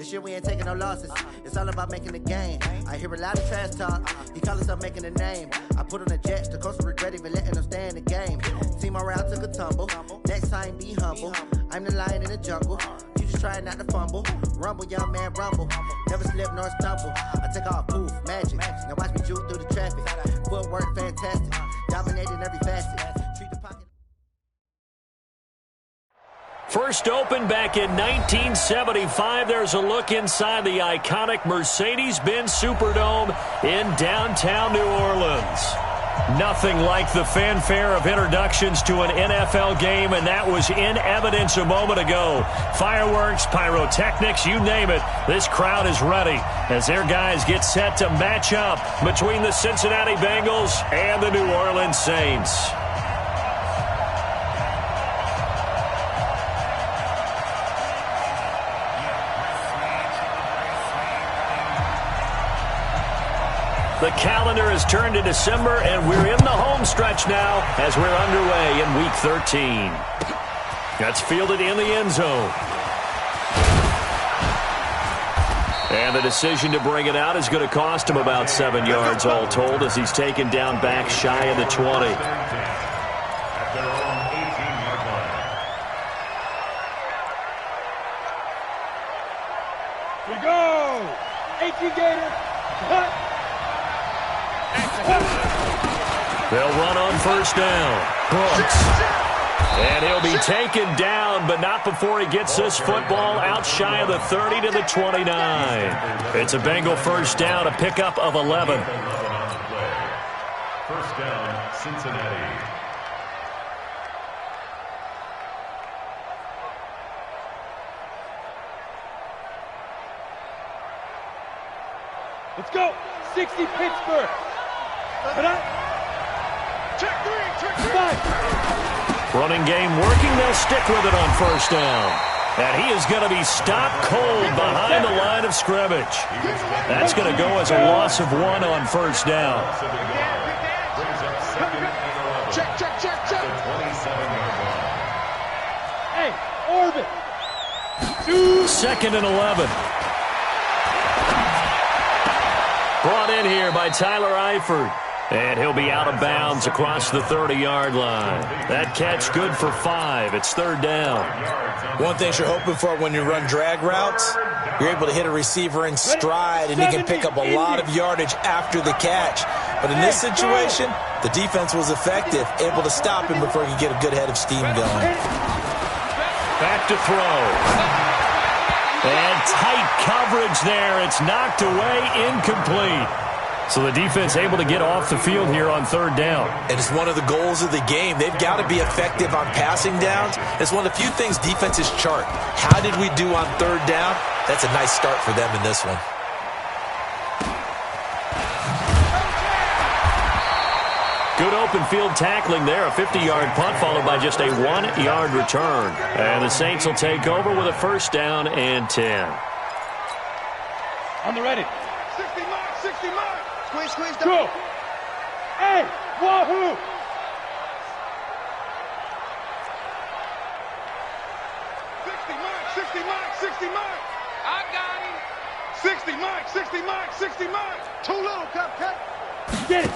This year we ain't taking no losses. It's all about making the game. I hear a lot of trash talk. He call himself making a name. I put on the Jets. The coach will regret even letting them stay in the game. Team morale took a tumble. Next time be humble. I'm the lion in the jungle. You just try not to fumble. Rumble, young man, rumble. Never slip nor stumble. I take off, poof, magic. Now watch me juke through the traffic. Footwork fantastic. Dominating every facet. Treat the pocket. First opened back in 1975. There's a look inside the iconic Mercedes-Benz Superdome in downtown New Orleans. Nothing like the fanfare of introductions to an NFL game, and that was in evidence a moment ago. Fireworks, pyrotechnics, you name it. This crowd is ready as their guys get set to match up between the Cincinnati Bengals and the New Orleans Saints. The calendar has turned to December, and we're in the home stretch now as we're underway in Week 13. That's fielded in the end zone. And the decision to bring it out is going to cost him about 7 yards all told as he's taken down back shy of the 20. Here we go! 18 Gator! Cut! They'll run on first down. Brooks. And he'll be taken down, but not before he gets this football out shy of the 30 to the 29. It's a Bengal first down, a pickup of 11. First down, Cincinnati. Let's go! 60 Pittsburgh! Check three! Running game working. They'll stick with it on first down. And he is going to be stopped cold behind the line of scrimmage. That's going to go as a loss of 1 on first down. Check. Hey, orbit. 2nd and 11. Brought in here by Tyler Eifert. And he'll be out of bounds across the 30-yard line. That catch good for 5. It's third down. One thing you're hoping for when you run drag routes, you're able to hit a receiver in stride, and he can pick up a lot of yardage after the catch. But in this situation, the defense was effective, able to stop him before he could get a good head of steam going. Back to throw. And tight coverage there. It's knocked away, incomplete. So the defense able to get off the field here on third down. And it's one of the goals of the game. They've got to be effective on passing downs. It's one of the few things defenses chart. How did we do on third down? That's a nice start for them in this one. Good open field tackling there. A 50-yard punt followed by just a 1-yard return. And the Saints will take over with a first down and 10. On the ready. 60 miles. Squeeze. Go. Hey, wahoo. 60 miles. I got him. 60 miles. Too little, cut. Get it.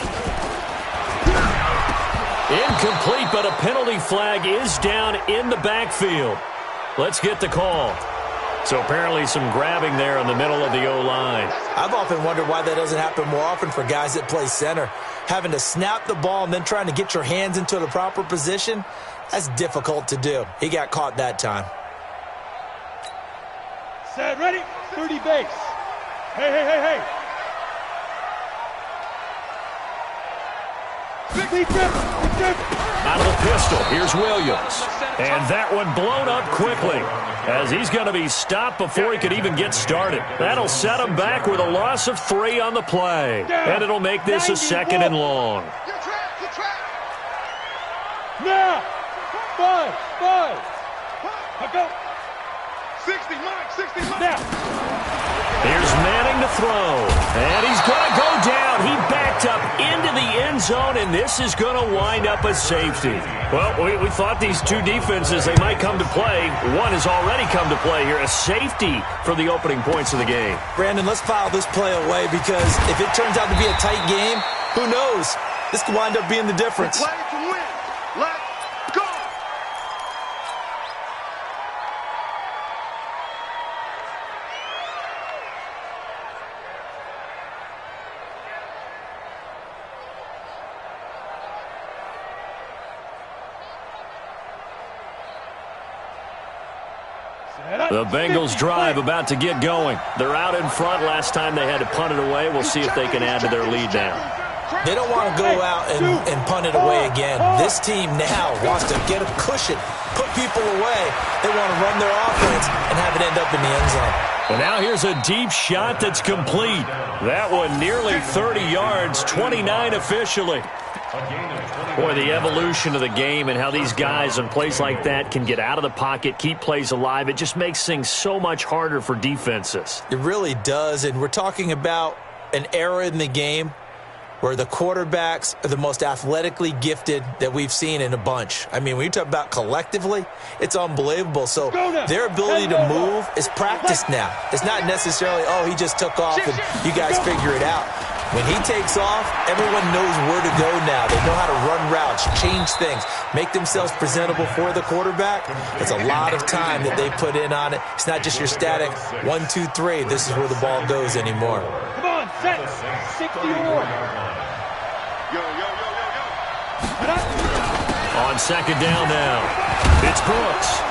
Incomplete, but a penalty flag is down in the backfield. Let's get the call. So apparently some grabbing there in the middle of the O-line. I've often wondered why that doesn't happen more often for guys that play center. Having to snap the ball and then trying to get your hands into the proper position, that's difficult to do. He got caught that time. Set, ready, 30 base. Hey. Out of the pistol, here's Williams. And that one blown up quickly as he's going to be stopped before he could even get started. That'll set him back with a loss of 3 on the play. And it'll make this a 2nd and long. Now, 5. Go. 60 miles. Now. Here's Manning to throw. And he's going to go down. He backed picked up into the end zone, and this is going to wind up a safety. Well, we thought these two defenses, they might come to play. One has already come to play here, a safety for the opening points of the game. Brandon, let's file this play away because if it turns out to be a tight game, who knows? This could wind up being the difference. Play to win. Let's go. The Bengals drive about to get going. They're out in front. Last time they had to punt it away. We'll see if they can add to their lead now. They don't want to go out and punt it away again. This team now wants to get a cushion, put people away. They want to run their offense and have it end up in the end zone. And now here's a deep shot that's complete. That one nearly 30 yards, 29 officially. Boy, the evolution of the game and how these guys in plays like that can get out of the pocket, keep plays alive, it just makes things so much harder for defenses. It really does, and we're talking about an era in the game where the quarterbacks are the most athletically gifted that we've seen in a bunch. I mean, when you talk about collectively, it's unbelievable. So their ability to move is practiced now. It's not necessarily, oh, he just took off and you guys figure it out. When he takes off, everyone knows where to go now. They know how to run routes, change things, make themselves presentable for the quarterback. It's a lot of time that they put in on it. It's not just your static 1, 2, 3. This is where the ball goes anymore. Come on, set. 61. Yo. On second down now, it's Brooks.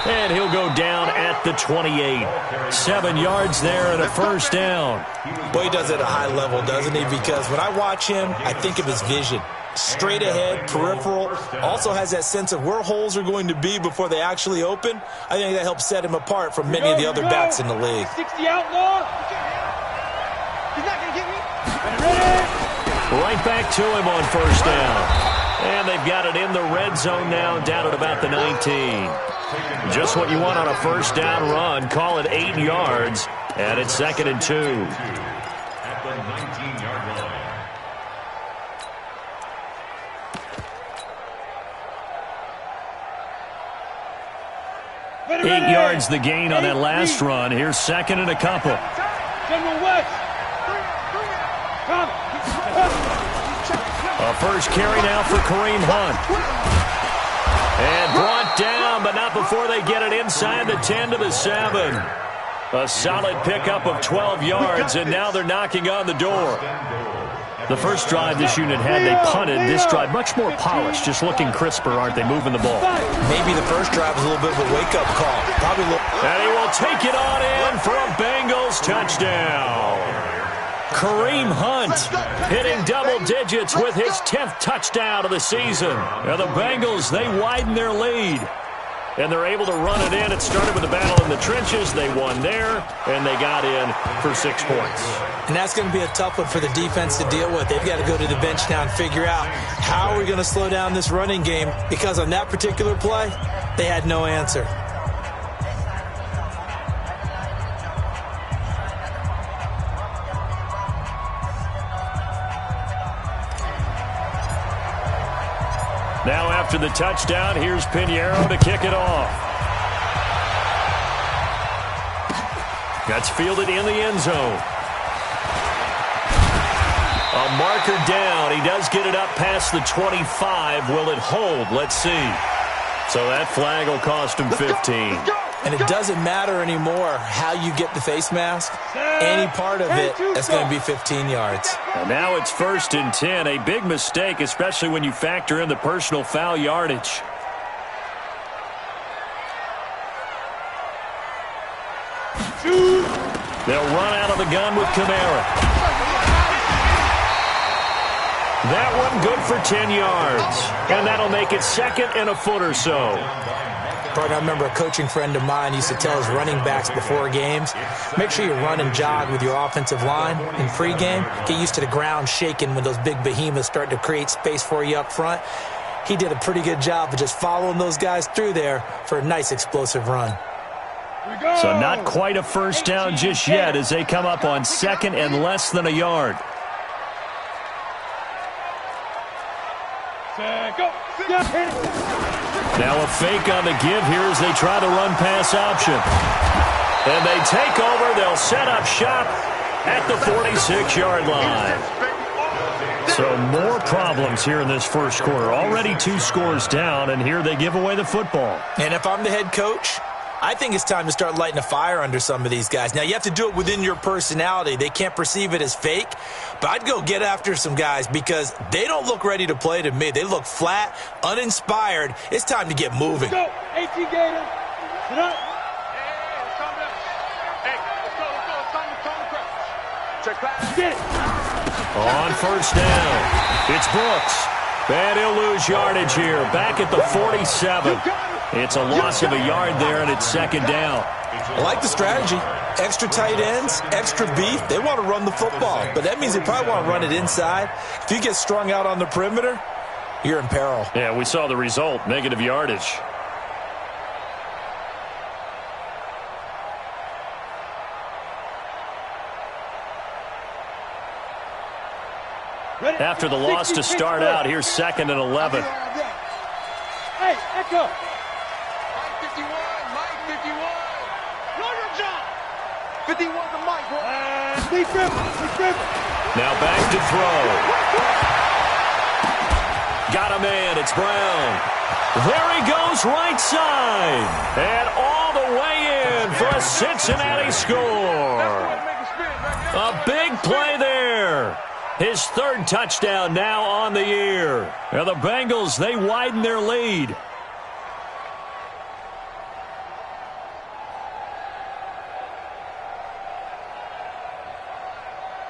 And he'll go down at the 28. 7 yards there and a first down. Boy, he does it at a high level, doesn't he? Because when I watch him, I think of his vision. Straight ahead, peripheral. Also has that sense of where holes are going to be before they actually open. I think that helps set him apart from many of the other backs in the league. 60 outlaw. He's not going to get me. Right back to him on first down. And they've got it in the red zone now, down at about the 19. Just what you want on a first down run. Call it 8 yards, and it's 2nd and 2. At the 19-yard line. 8 yards the gain on that last run. Here's 2nd and a couple. General West. A first carry now for Kareem Hunt. And brought down, but not before they get it inside the 10 to the 7. A solid pickup of 12 yards, and now they're knocking on the door. The first drive this unit had, they punted. This drive, much more polished, just looking crisper, aren't they, moving the ball? Maybe the first drive was a little bit of a wake-up call. And he will take it on in for a Bengals touchdown. Kareem Hunt hitting double digits with his 10th touchdown of the season. Now the Bengals, they widen their lead. And they're able to run it in. It started with a battle in the trenches. They won there, and they got in for 6 points. And that's going to be a tough one for the defense to deal with. They've got to go to the bench now and figure out how are we going to slow down this running game, because on that particular play, they had no answer. Now after the touchdown, here's Pinheiro to kick it off. That's fielded in the end zone. A marker down. He does get it up past the 25. Will it hold? Let's see. So that flag will cost him 15. And it doesn't matter anymore how you get the face mask. Any part of it, that's going to be 15 yards. And now it's 1st and 10. A big mistake, especially when you factor in the personal foul yardage. They'll run out of the gun with Kamara. That one good for 10 yards. And that'll make it 2nd and a foot or so. I remember a coaching friend of mine used to tell his running backs before games, make sure you run and jog with your offensive line in pregame. Get used to the ground shaking when those big behemoths start to create space for you up front. He did a pretty good job of just following those guys through there for a nice explosive run. So not quite a first down just yet as they come up on 2nd and less than a yard. Now a fake on the give here as they try to run pass option. And they take over. They'll set up shop at the 46-yard line. So more problems here in this first quarter. Already 2 scores down, and here they give away the football. And if I'm the head coach, I think it's time to start lighting a fire under some of these guys. Now, you have to do it within your personality. They can't perceive it as fake. But I'd go get after some guys because they don't look ready to play to me. They look flat, uninspired. It's time to get moving. Go, 18 Gators. Sit up. Get it. On first down, it's Brooks. And he'll lose yardage here. Back at the 47. It's a loss of a yard there, and it's second down. I like the strategy. Extra tight ends, extra beef. They want to run the football, but that means they probably want to run it inside. If you get strung out on the perimeter, you're in peril. Yeah, we saw the result, negative yardage. After the loss to start out, here's 2nd and 11. Hey, Echo. Mike 51, Mike 51. Know your job. 51 to Mike, bro. Now back to throw. Got a man. It's Brown. There he goes right side. And all the way in for a Cincinnati score. A big play there. His 3rd touchdown now on the year. And the Bengals, they widen their lead.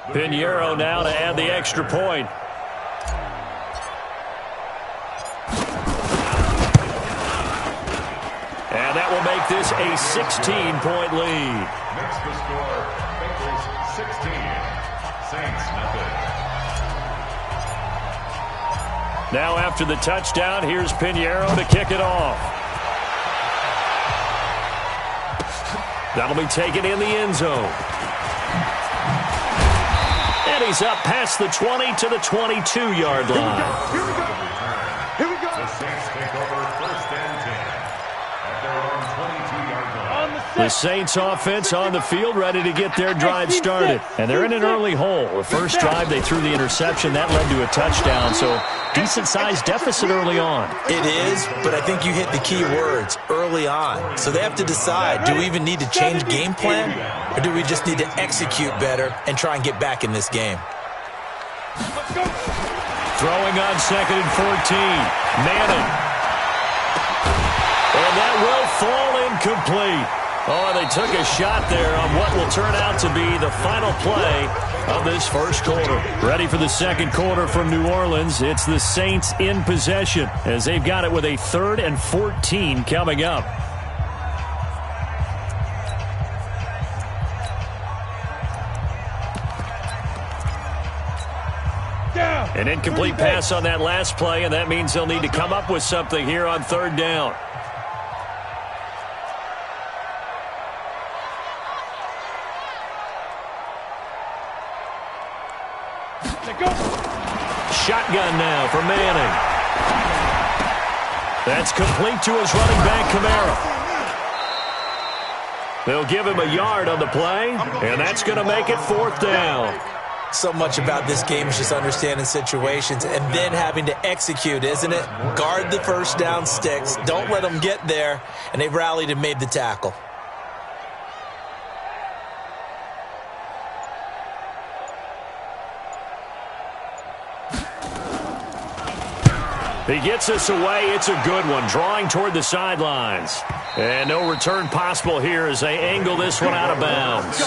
Pinheiro now to add the extra point. And that will make this a 16-point lead. Next to score, Bengals 16, Saints nothing. Now after the touchdown, here's Pinheiro to kick it off. That'll be taken in the end zone. And he's up past the 20 to the 22-yard line. Here we go. The Saints take over 1st and 10 at their own 22-yard line. The Saints offense on the field, ready to get their drive started. And they're in an early hole. The first drive, they threw the interception. That led to a touchdown, so decent-sized deficit early on. It is, but I think you hit the key words, early on. So they have to decide, do we even need to change game plan, or do we just need to execute better and try and get back in this game? Throwing on 2nd and 14. Manning. And that will fall incomplete. Oh, they took a shot there on what will turn out to be the final play of this first quarter. Ready for the second quarter from New Orleans. It's the Saints in possession as they've got it with a 3rd and 14 coming up. An incomplete pass on that last play, and that means they'll need to come up with something here on 3rd down. Shotgun now for Manning. That's complete to his running back, Kamara. They'll give him a yard on the play, and that's going to make it 4th down. So much about this game is just understanding situations and then having to execute, isn't it? Guard the first down sticks. Don't let them get there. And they rallied and made the tackle. He gets us away. It's a good one. Drawing toward the sidelines. And no return possible here as they angle this one out of bounds.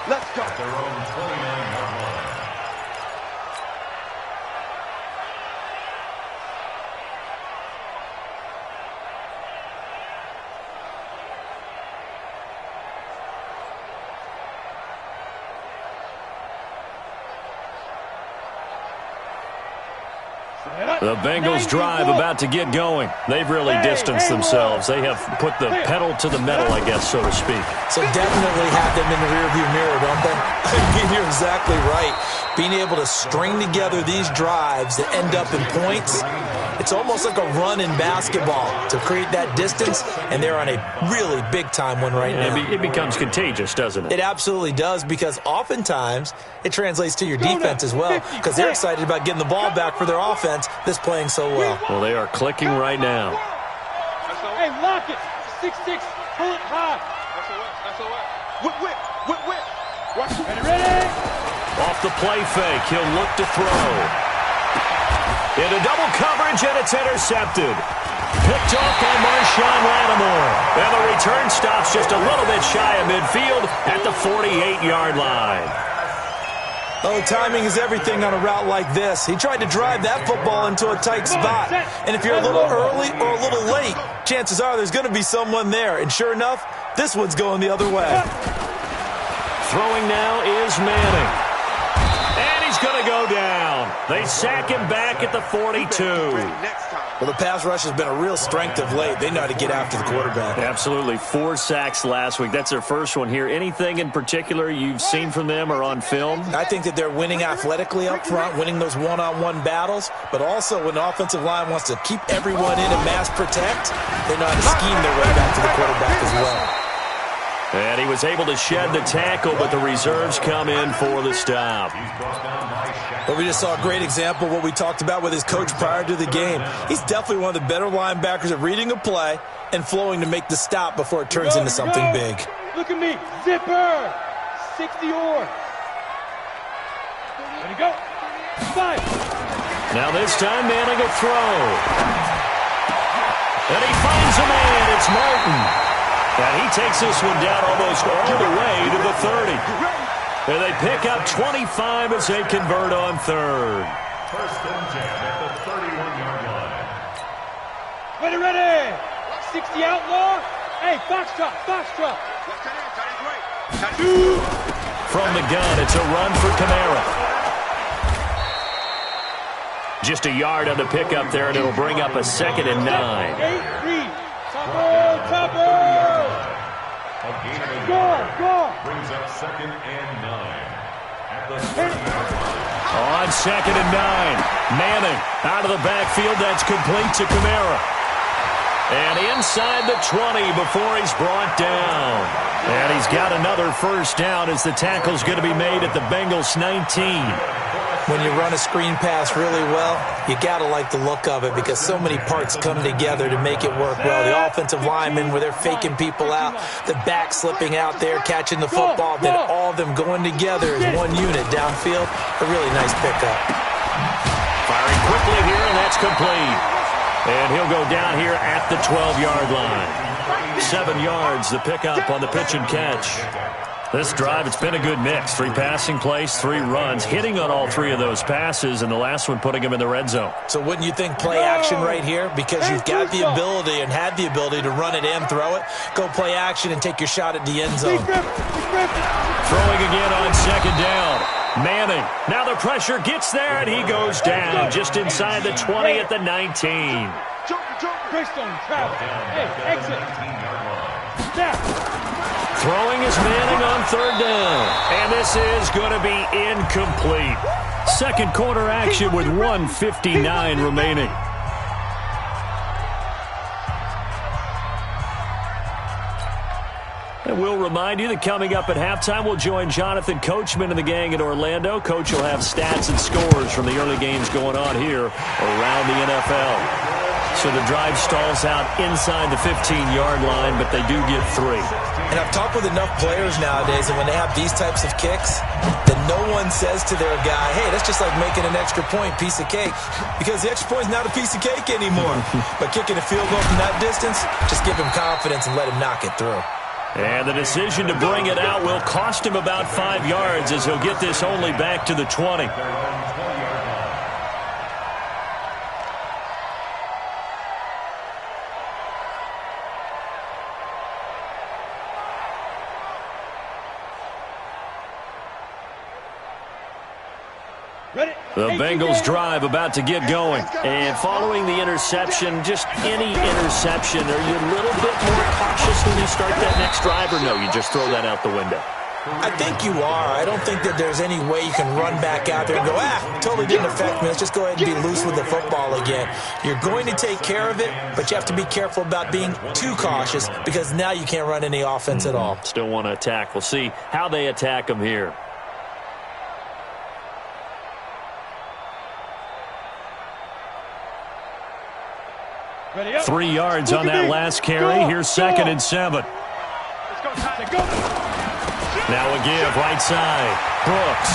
Let's go. At their own 29-yard line. The Bengals drive about to get going. They've really distanced themselves. They have put the pedal to the metal, I guess, so to speak. So definitely have them in the rearview mirror, don't they? I mean, you're exactly right. Being able to string together these drives that end up in points, it's almost like a run in basketball to create that distance, and they're on a really big-time one right now. It becomes contagious, doesn't it? It absolutely does, because oftentimes it translates to your defense as well, because they're excited about getting the ball back for their offense that's playing so well. Well, they are clicking right now. Hey, lock it. 6-6, pull it high. That's all right. Whip. Watch it. Ready? Off the play fake, he'll look to throw. Into double coverage, and it's intercepted. Picked off by Marshawn Lattimore. And the return stops just a little bit shy of midfield at the 48-yard line. Oh, timing is everything on a route like this. He tried to drive that football into a tight spot. And if you're a little early or a little late, chances are there's going to be someone there. And sure enough, this one's going the other way. Throwing now is Manning. And he's going to go down. They sack him back at the 42. Well, the pass rush has been a real strength of late. They know how to get after the quarterback. Absolutely. 4 sacks last week. That's their first one here. Anything in particular you've seen from them or on film? I think that they're winning athletically up front, winning those one-on-one battles, but also when the offensive line wants to keep everyone in and mass protect, they know how to scheme their way back to the quarterback as well. And he was able to shed the tackle, but the reserves come in for the stop. Well, we just saw a great example of what we talked about with his coach prior to the game. He's definitely one of the better linebackers at reading a play and flowing to make the stop before it turns into something big. Look at me. Zipper. 60-or. Ready to go. 5. Now this time, Manning will throw. And he finds a man. It's Martin. And he takes this one down almost all the way to the 30. And they pick up 25 as they convert on third. First and 10 at the 31-yard line. Ready. 60 outlaw. Hey, foxtrot. From the gun, it's a run for Kamara. Just a yard on the pickup there, and it'll bring up a 2nd and 9. 8-3. Topper. A gain of a yard brings up 2nd and 9 at the 30-yard line. On 2nd and 9, Manning out of the backfield. That's complete to Kamara. And inside the 20 before he's brought down. And he's got another first down as the tackle's going to be made at the Bengals 19. When you run a screen pass really well, you got to like the look of it because so many parts come together to make it work well. The offensive linemen, where they're faking people out, the back slipping out there, catching the football, then all of them going together as one unit downfield. A really nice pickup. Firing quickly here, and that's complete. And he'll go down here at the 12-yard line. 7 yards, the pickup on the pitch and catch. This drive, it's been a good mix. 3 passing plays, 3 runs, hitting on all 3 of those passes, and the last one putting him in the red zone. So wouldn't you think play action right here? Because you've got the ability and had the ability to run it and throw it. Go play action and take your shot at the end zone. Throwing again on 2nd down. Manning. Now the pressure gets there, and he goes down just inside the 20 at the 19. Greystone, travel. Hey, exit. Snap. Throwing is Manning on 3rd down. And this is going to be incomplete. Second quarter action with 1:59 remaining. And we'll remind you that coming up at halftime, we'll join Jonathan Coachman and the gang in Orlando. Coach will have stats and scores from the early games going on here around the NFL. So the drive stalls out inside the 15-yard line, but they do get 3. And I've talked with enough players nowadays, and when they have these types of kicks, that no one says to their guy, hey, that's just like making an extra point, piece of cake. Because the extra point is not a piece of cake anymore. But kicking a field goal from that distance, just give him confidence and let him knock it through. And the decision to bring it out will cost him about 5 yards as he'll get this only back to the 20. The Bengals drive about to get going. And following the interception, just any interception, are you a little bit more cautious when you start that next drive, or no, you just throw that out the window? I think you are. I don't think that there's any way you can run back out there and go, totally didn't affect me. Let's just go ahead and be loose with the football again. You're going to take care of it, but you have to be careful about being too cautious because now you can't run any offense at all. Still want to attack. We'll see how they attack them here. Ready up. 3 yards on that last carry. Here's 2nd and 7. Let's go. Now a give, right side. Brooks.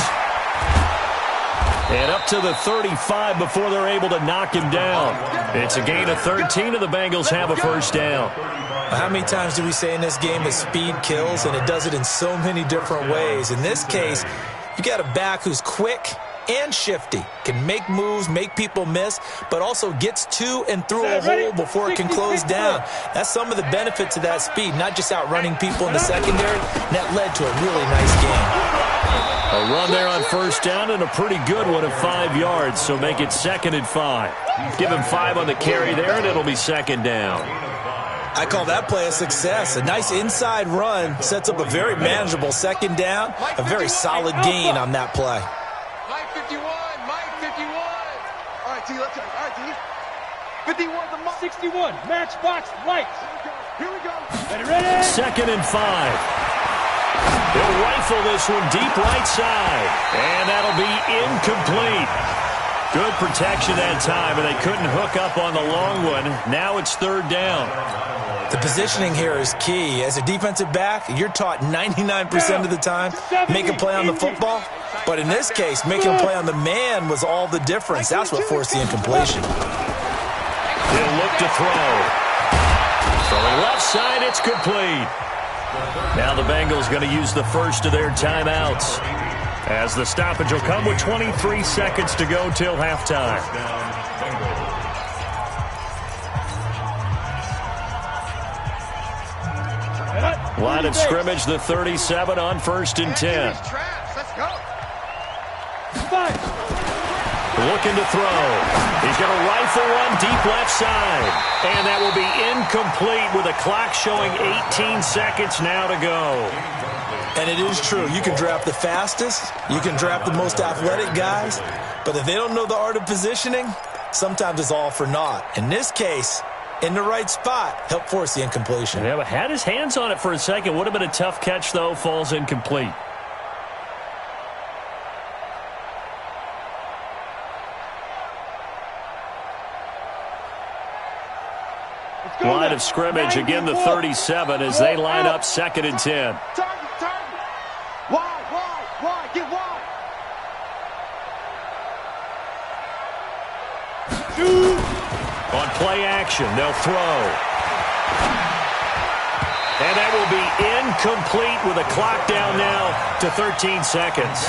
And up to the 35 before they're able to knock him down. It's a gain of 13, and the Bengals have a first down. How many times do we say in this game that speed kills, and it does it in so many different ways? In this case, you got a back who's quick and shifty, can make moves, make people miss, but also gets to and through a hole before it can close down. That's some of the benefits of that speed, not just outrunning people in the secondary, and that led to a really nice game. A run there on first down and a pretty good one of 5 yards, so make it 2nd and 5. Give him 5 on the carry there, and it'll be 2nd down. I call that play a success. A nice inside run sets up a very manageable 2nd down, a very solid gain on that play. Mike 51. All right, T, let's go. All right, T. 51 the mark. 61, matchbox lights. Here we go. Ready. 2nd and 5. They'll rifle this one deep right side, and that'll be incomplete. Good protection that time, and they couldn't hook up on the long one. Now it's 3rd down. The positioning here is key. As a defensive back, you're taught 99% of the time, make a play on the football. But in this case, making a play on the man was all the difference. That's what forced the incompletion. He'll look to throw. Throwing left side, it's complete. Now the Bengals going to use the first of their timeouts, as the stoppage will come with 23 seconds to go till halftime. Line of scrimmage, the 37 on 1st and 10. Let's go. Looking to throw. He's going to rifle one deep left side. And that will be incomplete with a clock showing 18 seconds now to go. And it is true. You can draft the fastest. You can draft the most athletic guys. But if they don't know the art of positioning, sometimes it's all for naught. In this case, in the right spot, helped force the incompletion. Yeah, but had his hands on it for a second. Would have been a tough catch, though. Falls incomplete. Line of scrimmage, again the 37 as they line up 2nd and 10. Target. Wide. Get wide. On play action, they'll throw. And that will be incomplete with a clock down now to 13 seconds.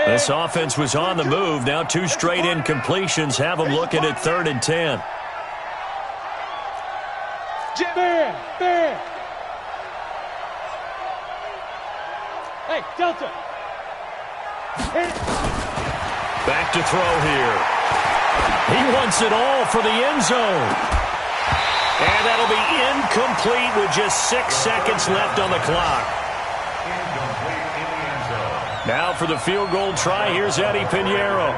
This offense was on the move. Now 2 straight incompletions have them looking at 3rd and 10. Bear. Hey, Delta. Back to throw here. He wants it all for the end zone. And that'll be incomplete with just 6 seconds left on the clock. Now for the field goal try, here's Eddie Pinheiro.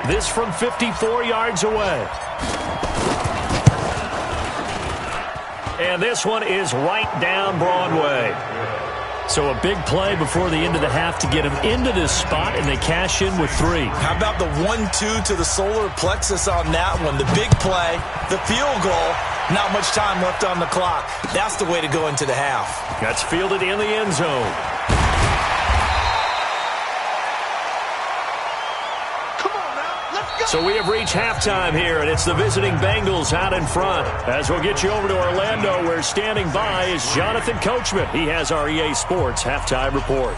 This from 54 yards away. And this one is right down Broadway. So a big play before the end of the half to get him into this spot, and they cash in with 3. How about the 1-2 to the solar plexus on that one? The big play, the field goal, not much time left on the clock. That's the way to go into the half. That's fielded in the end zone. So we have reached halftime here, and it's the visiting Bengals out in front. As we'll get you over to Orlando, where standing by is Jonathan Coachman. He has our EA Sports halftime report.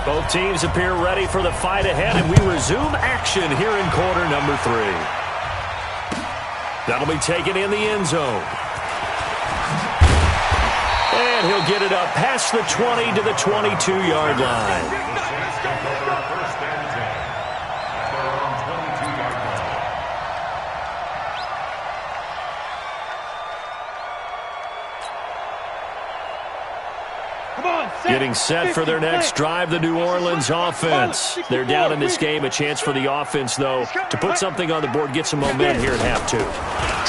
Both teams appear ready for the fight ahead, and we resume action here in quarter number 3. That'll be taken in the end zone. And he'll get it up past the 20 to the 22-yard line. Getting set for their next drive, the New Orleans offense. They're down in this game. A chance for the offense, though, to put something on the board, get some momentum here at half 2.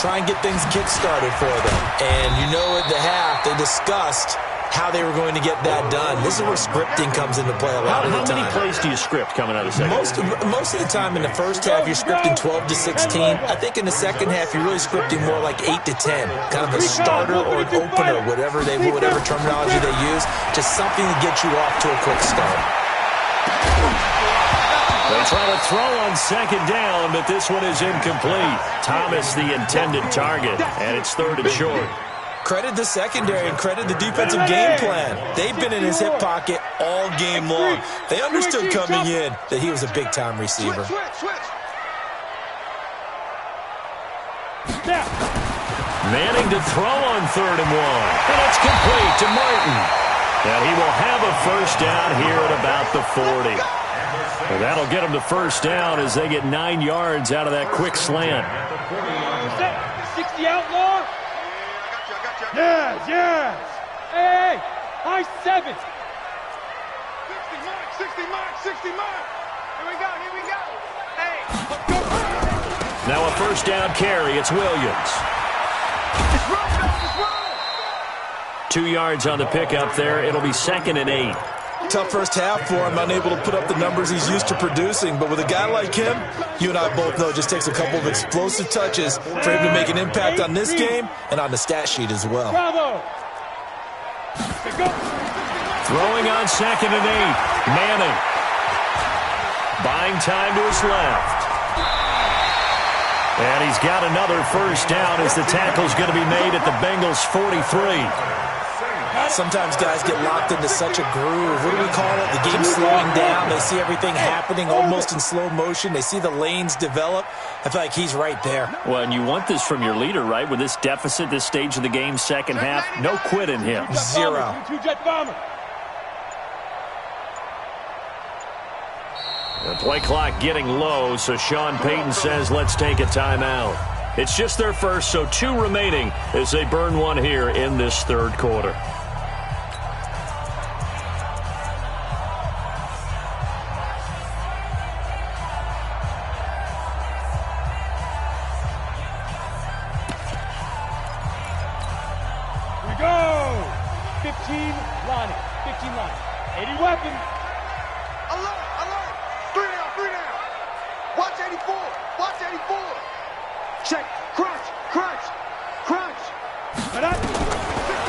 Try and get things kick-started for them. And you know at the half, they discussed how they were going to get that done. This is where scripting comes into play a lot of the time. How many plays do you script coming out of the second? Most of the time in the first half, you're scripting 12 to 16. I think in the second half, you're really scripting more like 8 to 10. Kind of a starter or an opener, whatever terminology they use. Just something to get you off to a quick start. They try to throw on second down, but this one is incomplete. Thomas, the intended target, and it's 3rd and short. Credit the secondary and credit the defensive game plan. They've been in his hip pocket all game long. They understood coming in that he was a big-time receiver. Manning to throw on 3rd and 1. And it's complete to Martin. And he will have a first down here at about the 40. And that'll get him the first down as they get 9 yards out of that quick slant. 60 outlaw. Yes. Hey, high 7. 60 mark. Here we go. Hey, let's go. Now a first down carry. It's Williams. It's run. 2 yards on the pickup there. It'll be 2nd and 8. Tough first half for him, unable to put up the numbers he's used to producing. But with a guy like him, you and I both know it just takes a couple of explosive touches for him to make an impact on this game and on the stat sheet as well. Bravo. Throwing on 2nd and 8. Manning. Buying time to his left. And he's got another first down as the tackle's going to be made at the Bengals' 43. Sometimes guys get locked into such a groove. What do we call it? The game's slowing down. They see everything happening almost in slow motion. They see the lanes develop. I feel like he's right there. Well, and you want this from your leader, right? With this deficit, this stage of the game, second half, no quit in him. 0. The play clock getting low, so Sean Payton says, let's take a timeout. It's just their first, so 2 remaining as they burn one here in this 3rd quarter. Here we go. 15 line. 80 weapons. Alert. 3 down. Watch 84. Check. Crunch.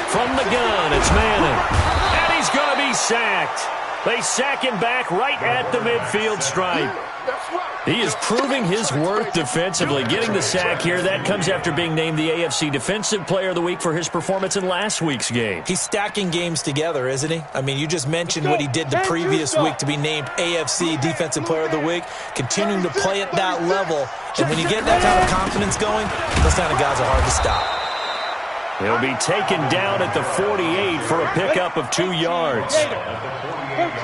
From the gun, it's Manning. And he's going to be sacked. They sack him back right at the midfield stripe. He is proving his worth defensively. Getting the sack here, that comes after being named the AFC Defensive Player of the Week for his performance in last week's game. He's stacking games together, isn't he? I mean, you just mentioned what he did the previous week to be named AFC Defensive Player of the Week, continuing to play at that level. And when you get that kind of confidence going, those kind of guys are hard to stop. He'll be taken down at the 48 for a pickup of 2 yards.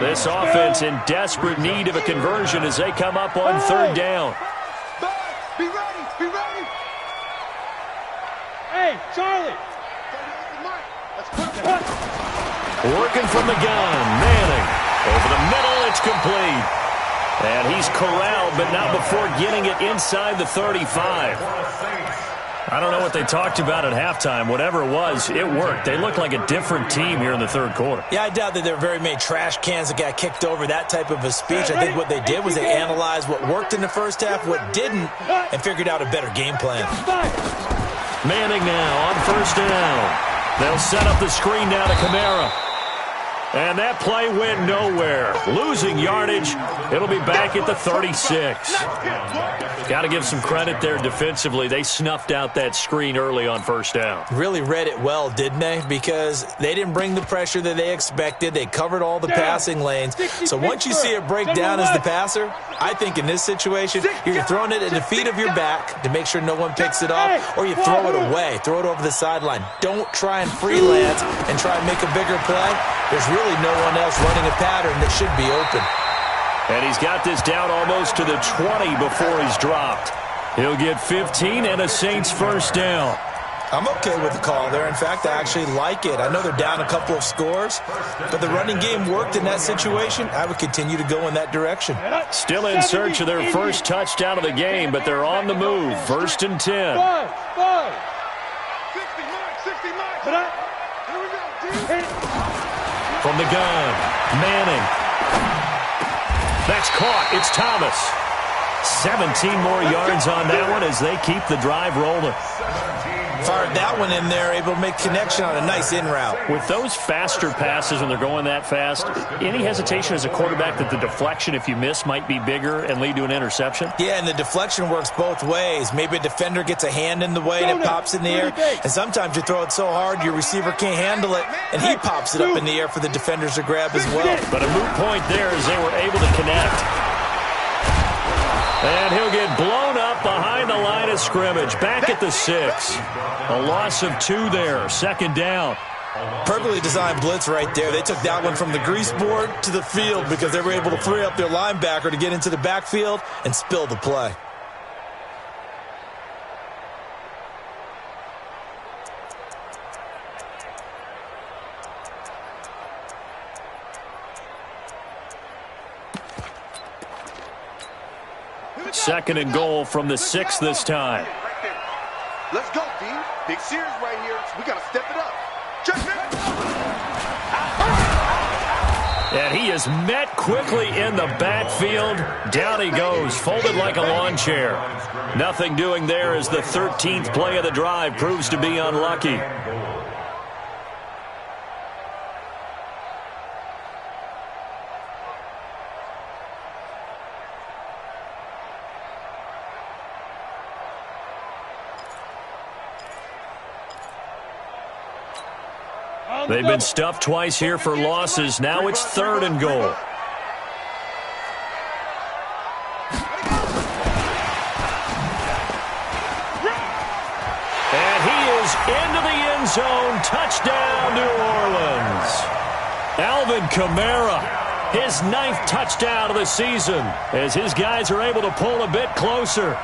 This offense in desperate need of a conversion as they come up on 3rd down. Be ready. Hey, Charlie. Working from the gun, Manning. Over the middle, it's complete. And he's corralled, but not before getting it inside the 35. I don't know what they talked about at halftime. Whatever it was, it worked. They look like a different team here in the 3rd quarter. Yeah, I doubt that there were very many trash cans that got kicked over, that type of a speech. I think what they did was they analyzed what worked in the first half, what didn't, and figured out a better game plan. Manning now on 1st down. They'll set up the screen now to Kamara. And that play went nowhere. Losing yardage It'll be back at the 36. Got to give some credit there defensively. They snuffed out that screen early on first down. Really read it well, didn't they? Because they didn't bring the pressure that they expected. They covered all the passing lanes. So once you see it break down as the passer, I think in this situation, you're throwing it at the feet of your back to make sure no one picks it up, or you throw it away, throw it over the sideline. Don't try and freelance and try and make a bigger play. There's really no one else running a pattern that should be open. And he's got this down almost to the 20 before he's dropped. He'll get 15 and a Saints first down. I'm okay with the call there. In fact, I actually like it. I know they're down a couple of scores, but the running game worked in that situation. I would continue to go in that direction. Still in search of their first touchdown of the game, but they're on the move. First and 10. 60 miles. From the gun, Manning. That's caught. It's Thomas. 17 more yards on that one as they keep the drive rolling. Fired that one in there, able to make connection on a nice in route. With those faster passes when they're going that fast, any hesitation as a quarterback that the deflection, if you miss, might be bigger and lead to an interception? Yeah, and the deflection works both ways. Maybe a defender gets a hand in the way and it pops in the air. And sometimes you throw it so hard your receiver can't handle it, and he pops it up in the air for the defenders to grab as well. But a moot point there as they were able to connect. And he'll get blown up behind the line of scrimmage. Back at the 6. A loss of 2 there. Second down. Perfectly designed blitz right there. They took that one from the grease board to the field because they were able to free up their linebacker to get into the backfield and spill the play. Second and goal from the 6 this time. Let's go, D. Big series right here. We got to step it up. Check it. And he is met quickly in the backfield. Down he goes, folded like a lawn chair. Nothing doing there as the 13th play of the drive proves to be unlucky. They've been stuffed twice here for losses. Now it's third and goal. And he is into the end zone. Touchdown, New Orleans. Alvin Kamara, his 9th touchdown of the season, as his guys are able to pull a bit closer.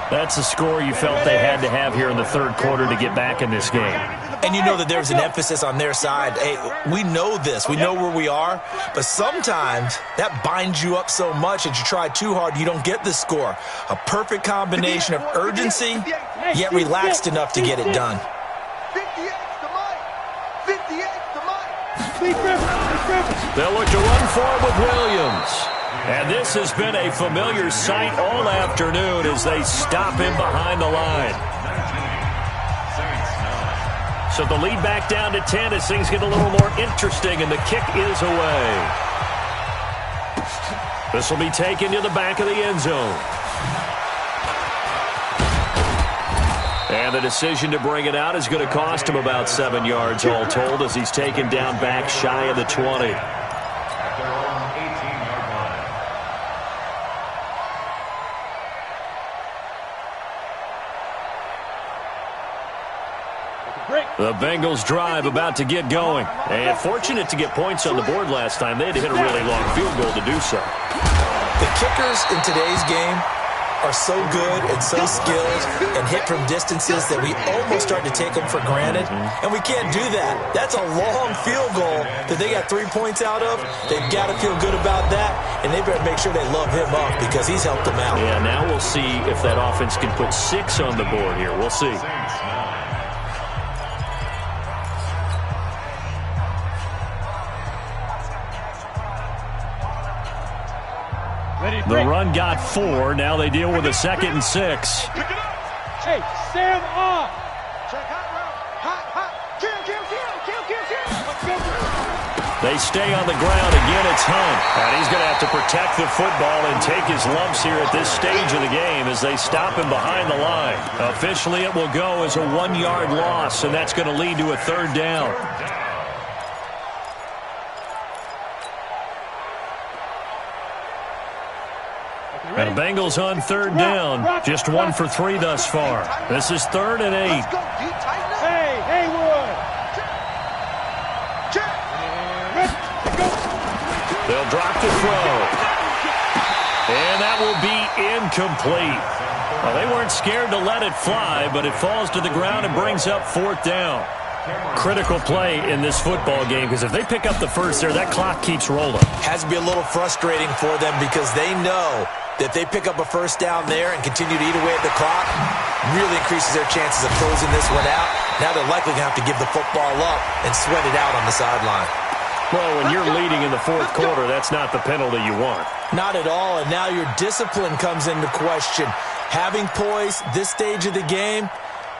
That's a score you felt they had to have here in the third quarter to get back in this game. And you know that there's an emphasis on their side. Hey, we know this. We know where we are. But sometimes that binds you up so much that you try too hard, you don't get the score. A perfect combination of urgency, yet relaxed enough to get it done. 58 to Mike. 58 to Mike. They'll look to run forward with Williams. And this has been a familiar sight all afternoon as they stop him behind the line. So the lead back down to 10 as things get a little more interesting, and the kick is away. This will be taken to the back of the end zone. And the decision to bring it out is going to cost him about 7 yards all told as he's taken down back shy of the 20. The Bengals drive about to get going. And fortunate to get points on the board last time. They had to hit a really long field goal to do so. The kickers in today's game are so good and so skilled and hit from distances that we almost start to take them for granted. And we can't do that. That's a long field goal that they got 3 points out of. They've got to feel good about that, and they better make sure they love him up because he's helped them out. Yeah, now we'll see if that offense can put 6 on the board here. We'll see. The run got 4. Now they deal with a 2nd and 6. Hey, Sam off. Check hot route. Hot. Kill. Let's go. They stay on the ground. Again, it's Hunt. And he's going to have to protect the football and take his lumps here at this stage of the game as they stop him behind the line. Officially, it will go as a 1-yard loss, and that's going to lead to a 3rd down. And the Bengals on 3rd down. Just 1 for 3 thus far. This is 3rd and 8. Hey, Haywood. They'll drop the throw. And that will be incomplete. Well, they weren't scared to let it fly, but it falls to the ground and brings up 4th down. Critical play in this football game, because if they pick up the first there, that clock keeps rolling. Has to be a little frustrating for them because they know that if they pick up a 1st down there and continue to eat away at the clock, really increases their chances of closing this one out. Now they're likely going to have to give the football up and sweat it out on the sideline. Well, when you're leading in the 4th quarter, that's not the penalty you want. Not at all, and now your discipline comes into question. Having poise this stage of the game,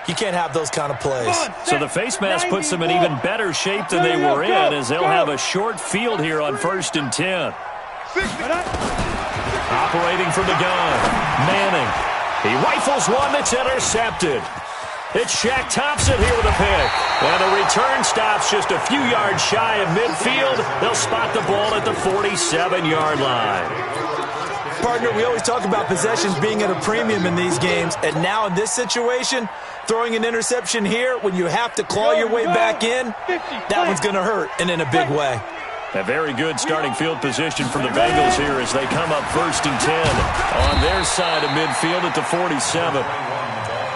you can't have those kind of plays. So the face mask puts them in even better shape than they were in, as they'll have a short field here on 1st and 10. Operating from the gun, Manning. He rifles one that's intercepted. It's Shaq Thompson here with a pick. And the return stops just a few yards shy of midfield. They'll spot the ball at the 47-yard line. Partner, we always talk about possessions being at a premium in these games. And now in this situation, throwing an interception here when you have to claw your way back in, that one's going to hurt, and in a big way. A very good starting field position from the Bengals here as they come up 1st and 10 on their side of midfield at the 47.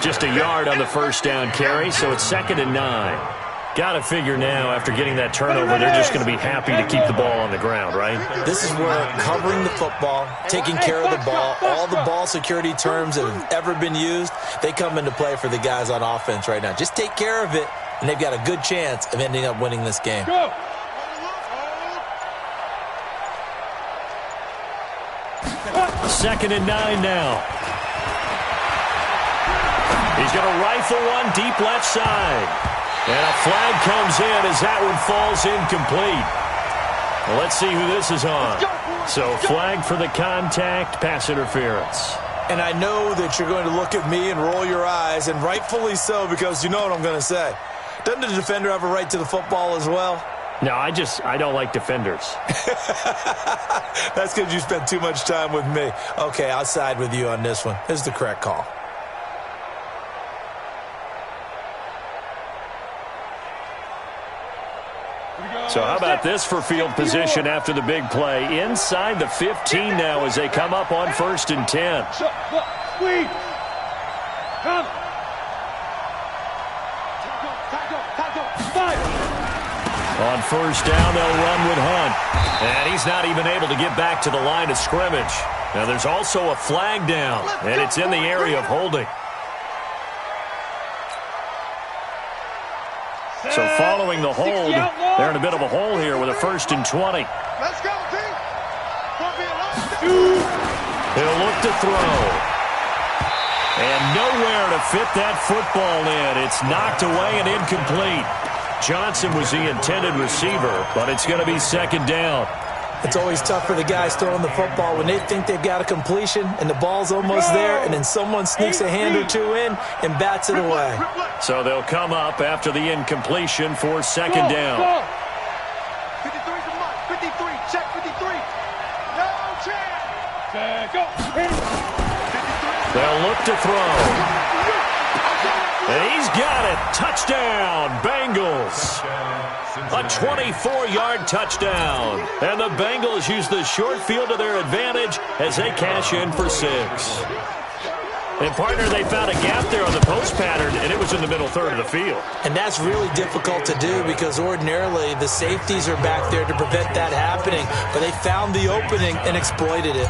Just a yard on the 1st down carry, so it's 2nd and 9. Got to figure now, after getting that turnover, they're just going to be happy to keep the ball on the ground, right? This is where covering the football, taking care of the ball, all the ball security terms that have ever been used, they come into play for the guys on offense right now. Just take care of it, and they've got a good chance of ending up winning this game. Go. 2nd and 9 now. He's going to rifle one deep left side. And a flag comes in as that one falls incomplete. Well, let's see who this is on. So flag for the contact, pass interference. And I know that you're going to look at me and roll your eyes, and rightfully so, because you know what I'm going to say. Doesn't the defender have a right to the football as well? No, I don't like defenders. That's because you spent too much time with me. Okay, I'll side with you on this one. This is the correct call. So how about this for field position after the big play? Inside the 15 now as they come up on 1st and 10. On 1st down, they'll run with Hunt. And he's not even able to get back to the line of scrimmage. Now there's also a flag down, and it's in the area of holding. So following the hold, they're in a bit of a hole here with a 1st and 20. Let's go, team. He'll look to throw. And nowhere to fit that football in. It's knocked away and incomplete. Johnson was the intended receiver, but it's going to be 2nd down. It's always tough for the guys throwing the football when they think they've got a completion and the ball's almost there, and then someone sneaks a hand or two in and bats it away. So they'll come up after the incompletion for 2nd down. 53's a mark. 53. Check 53. No chance. Go. They'll look to throw. And he's got it. Touchdown, Bengals. A 24-yard touchdown. And the Bengals use the short field to their advantage as they cash in for 6. And, partner, they found a gap there on the post pattern, and it was in the middle third of the field. And that's really difficult to do because ordinarily the safeties are back there to prevent that happening. But they found the opening and exploited it.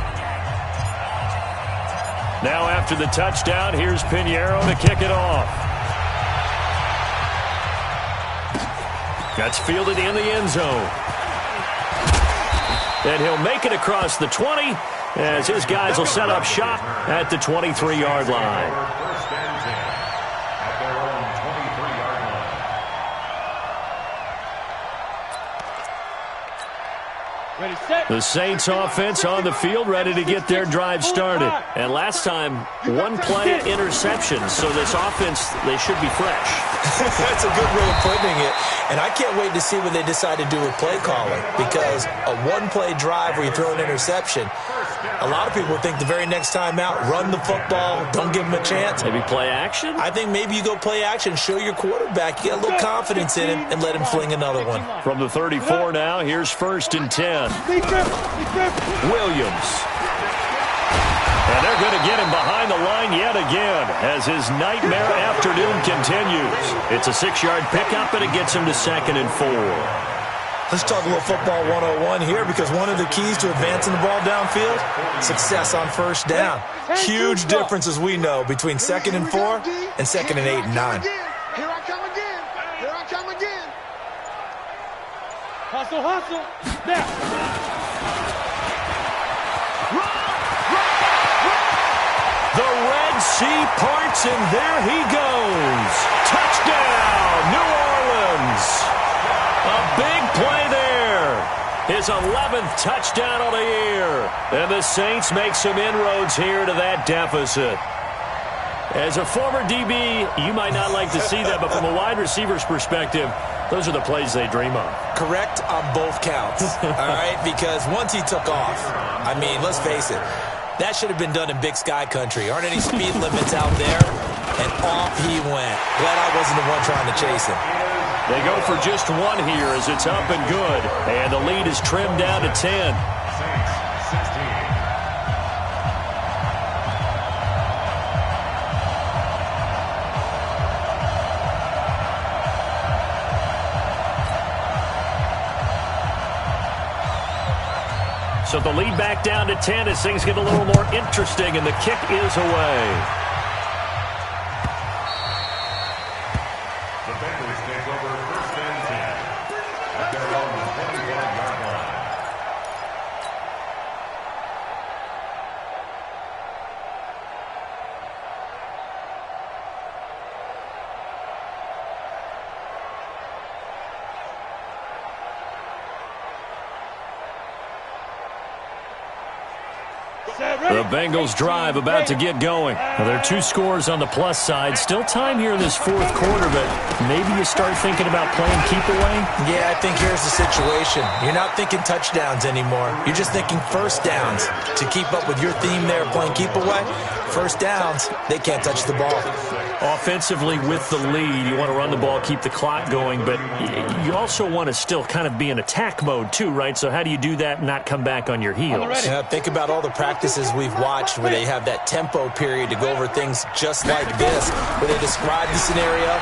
Now after the touchdown, here's Pinheiro to kick it off. That's fielded in the end zone. And he'll make it across the 20 as his guys will set up shop at the 23-yard line. First and 10 at their own 23-yard Ready, set. The Saints offense on the field, ready to get their drive started. And last time, one play interception, so this offense, they should be fresh. That's a good way of putting it. And I can't wait to see what they decide to do with play calling, because a one-play drive where you throw an interception, a lot of people think the very next time out, run the football, don't give them a chance. Maybe play action? I think maybe you go play action, show your quarterback, you get a little confidence in him, and let him fling another one. From the 34 now, here's 1st and 10. Williams. And they're going to get him behind the line yet again as his nightmare afternoon continues. It's a 6-yard pickup, and it gets him to 2nd and 4. Let's talk a little football 101 here, because one of the keys to advancing the ball downfield, success on 1st down. Huge difference, as we know, between 2nd and 4 and 2nd and 8 and 9. Here I come again. Here I come again. Hustle, hustle. Now. The Red Sea parts, and there he goes. Touchdown, New Orleans. A big play there. His 11th touchdown of the year. And the Saints make some inroads here to that deficit. As a former DB, you might not like to see that, but from a wide receiver's perspective, those are the plays they dream of. Correct on both counts, all right? Because once he took off, I mean, let's face it, that should have been done in Big Sky country. Aren't any speed limits out there? And off he went. Glad I wasn't the one trying to chase him. They go for just one here as it's up and good. And the lead is trimmed down to 10. So the lead back down to 10 as things get a little more interesting, and the kick is away. The Bengals take over 1st and 10 at their own 25-yard line. The Bengals drive about to get going. Well, there are 2 scores on the plus side. Still time here in this 4th quarter, but maybe you start thinking about playing keep away? Yeah, I think here's the situation. You're not thinking touchdowns anymore. You're just thinking 1st downs. To keep up with your theme there, playing keep away, 1st downs, they can't touch the ball. Offensively with the lead, you want to run the ball, keep the clock going, but you also want to still kind of be in attack mode too, right? So how do you do that and not come back on your heels? Yeah, think about all the practices we've watched where they have that tempo period to go over things just like this, where they describe the scenario,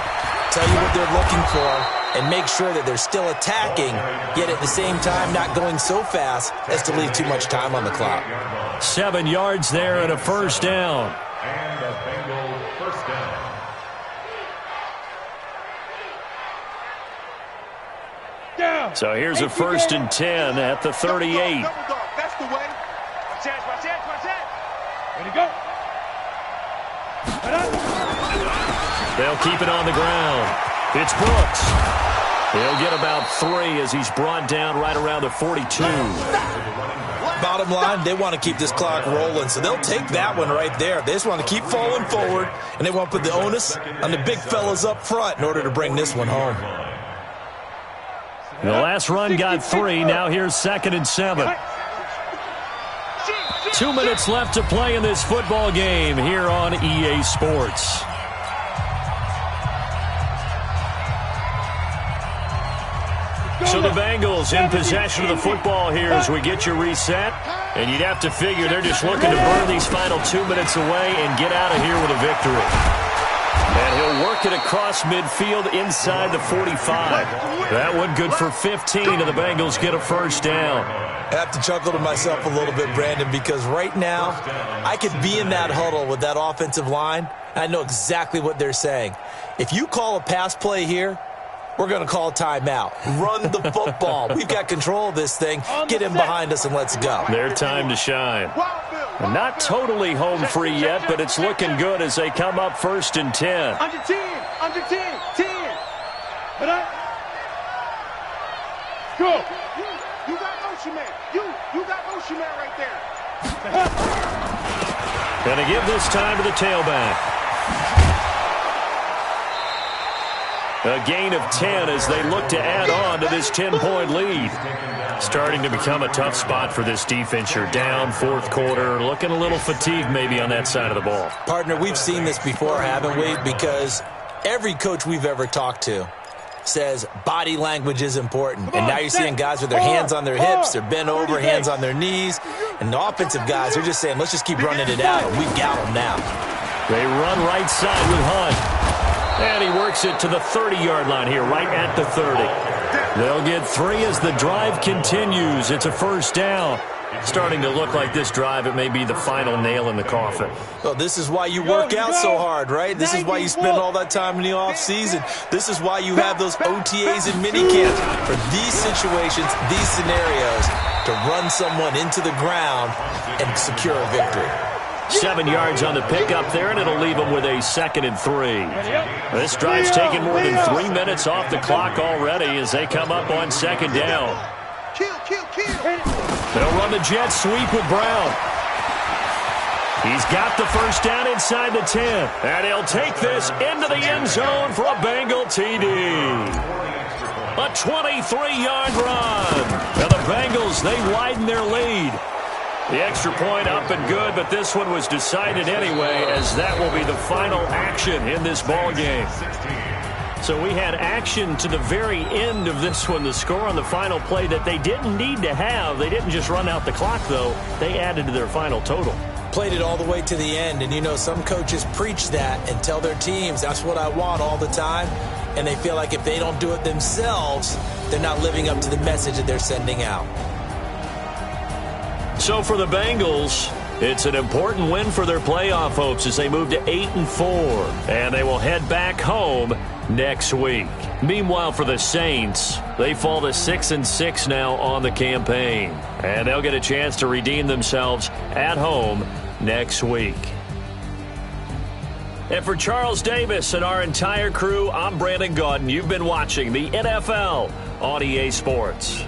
tell you what they're looking for, and make sure that they're still attacking, yet at the same time not going so fast as to leave too much time on the clock. 7 yards there and a 1st down. And a Bengal 1st down. So here's a 1st and 10 at the 38. Double dog. That's the way. Watch out, watch out, watch out. Ready, go. They'll keep it on the ground. It's Brooks. He'll get about 3 as he's brought down right around the 42. Bottom line, they want to keep this clock rolling, so they'll take that one right there. They just want to keep falling forward, and they want to put the onus on the big fellas up front in order to bring this one home. The last run got 3. Now here's 2nd and 7. 2 minutes left to play in this football game here on EA Sports. So the Bengals in possession of the football here as we get you reset. And you'd have to figure they're just looking to burn these final 2 minutes away and get out of here with a victory. And he'll work it across midfield inside the 45. That one good for 15, and the Bengals get a 1st down. I have to chuckle to myself a little bit, Brandon, because right now I could be in that huddle with that offensive line, and I know exactly what they're saying. If you call a pass play here, we're going to call timeout. Run the football. We've got control of this thing. Get him behind us and let's go. Their time to shine. Not totally home free yet, but it's looking good as they come up 1st and 10. Under 10, under 10, 10. But go. You got no motion man. You got motion man right there. Going to give this time to the tailback. A gain of 10 as they look to add on to this 10-point lead. Starting to become a tough spot for this defense. You're down fourth quarter, looking a little fatigued maybe on that side of the ball. Partner, we've seen this before, haven't we? Because every coach we've ever talked to says body language is important. And now you're seeing guys with their hands on their hips, they're bent over, hands on their knees. And the offensive guys are just saying, let's just keep running it out. We've got them now. They run right side with Hunt. And he works it to the 30-yard line here, right at the 30. They'll get 3 as the drive continues. It's a first down. Starting to look like this drive, it may be the final nail in the coffin. Well, this is why you work out so hard, right? This is why you spend all that time in the offseason. This is why you have those OTAs and minicamps. For these situations, these scenarios, to run someone into the ground and secure a victory. 7 yards on the pickup there, and it'll leave them with a 2nd and 3. This drive's taken more than 3 minutes off the clock already as they come up on 2nd down. They'll run the jet sweep with Brown. He's got the first down inside the 10, and he'll take this into the end zone for a Bengal TD. A 23-yard run. Now the Bengals, they widen their lead. The extra point up and good, but this one was decided anyway, as that will be the final action in this ball game. So we had action to the very end of this one, the score on the final play that they didn't need to have. They didn't just run out the clock, though. They added to their final total. Played it all the way to the end, and you know some coaches preach that and tell their teams, that's what I want all the time, and they feel like if they don't do it themselves, they're not living up to the message that they're sending out. So for the Bengals, it's an important win for their playoff hopes as they move to 8-4, and they will head back home next week. Meanwhile, for the Saints, they fall to 6-6 now on the campaign, and they'll get a chance to redeem themselves at home next week. And for Charles Davis and our entire crew, I'm Brandon Gaudin. You've been watching the NFL on EA Sports.